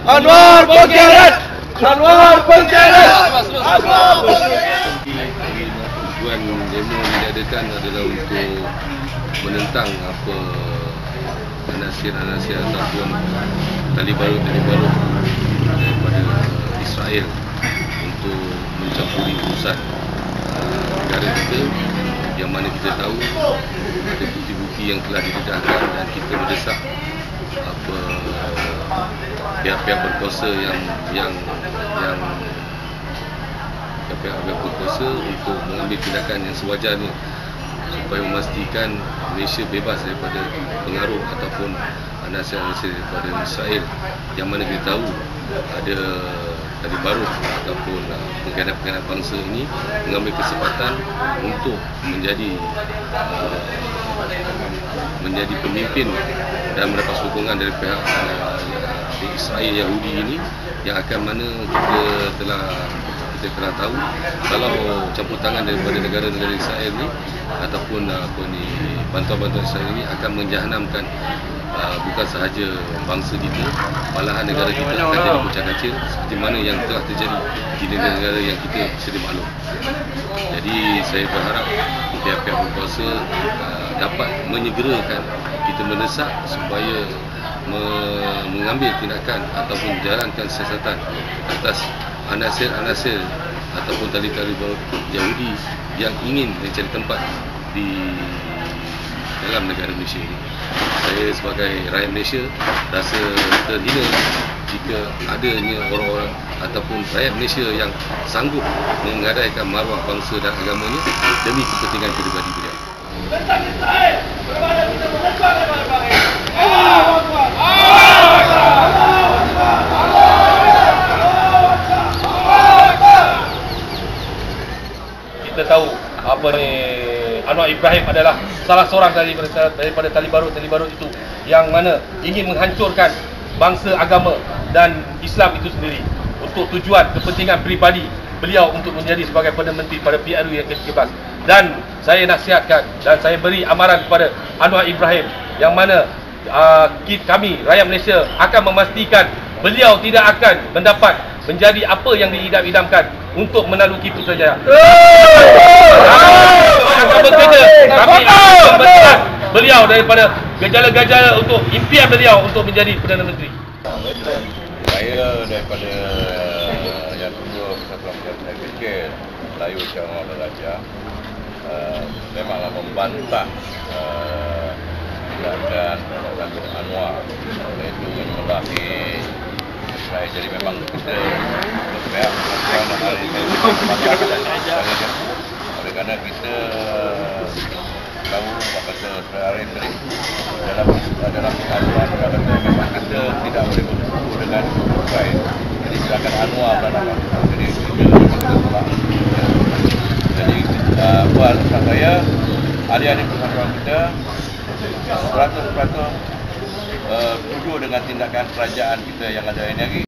Anwar pengkhianat! Anwar pengkhianat! Tujuan demo yang diadakan adalah untuk menentang apa anasir-anasir ataupun tali baru daripada Israel untuk mencampuri urusan negara kita, yang mana kita tahu ada bukti-bukti yang telah didedahkan, dan kita mendesak apa pihak-pihak berkuasa yang pihak-pihak berkuasa untuk mengambil tindakan yang sewajarnya supaya memastikan Malaysia bebas daripada pengaruh ataupun anasir-anasir daripada Israel, yang mana kita tahu ada tali barut ataupun pengkhianat-pengkhianat bangsa ini mengambil kesempatan untuk menjadi pemimpin dan mendapat sokongan dari pihak Israel Yahudi ini, yang akan mana kita telah tahu kalau campur tangan daripada negara-negara Israel ni ataupun bantuan-bantuan Israel ini akan menjahanamkan bukan sahaja bangsa kita, malahan negara kita akan jadi kucak-kacir seperti mana yang telah terjadi di negara-negara yang kita sedia maklum. Jadi saya berharap pihak-pihak berkuasa dapat menyegerakan, kita mendesak supaya mengambil tindakan ataupun jalankan siasatan atas anasir-anasir ataupun tali-tali baru Yahudi yang ingin mencari tempat di dalam negara Malaysia ini. Saya sebagai rakyat Malaysia rasa terhina jika adanya orang-orang ataupun rakyat Malaysia yang sanggup menggadaikan maruah bangsa dan agamanya demi kepentingan pribadi beliau. Kita tahu apa ni, Anwar Ibrahim adalah salah seorang daripada tali barut itu yang mana ingin menghancurkan bangsa, agama dan Islam itu sendiri untuk tujuan kepentingan peribadi beliau untuk menjadi sebagai Perdana Menteri pada PRU yang ke-13. Dan saya nasihatkan dan saya beri amaran kepada Anwar Ibrahim yang mana kami rakyat Malaysia akan memastikan beliau tidak akan mendapat menjadi apa yang diidam-idamkan untuk menaluki Putrajaya. Kami akan membebaskan beliau daripada gejala-gejala untuk impian beliau untuk menjadi Perdana Menteri. Saya daripada yang kedua Persatuan Pengajian Kecil Melayu Syarul Belajar memanglah membantah tindakan Datuk Anwar iaitu menyembelahi Israel. Jadi memang kita pihak oleh kerana kita tahu apa kata Israel dalam Anwar memang kita tidak boleh berkumpul dengan Israel. Jadi silakan Anwar berada. Jadi kita tolak. Jadi buat saya adik-adik persatuan kita 100% setuju dengan tindakan kerajaan kita yang ada ini lagi.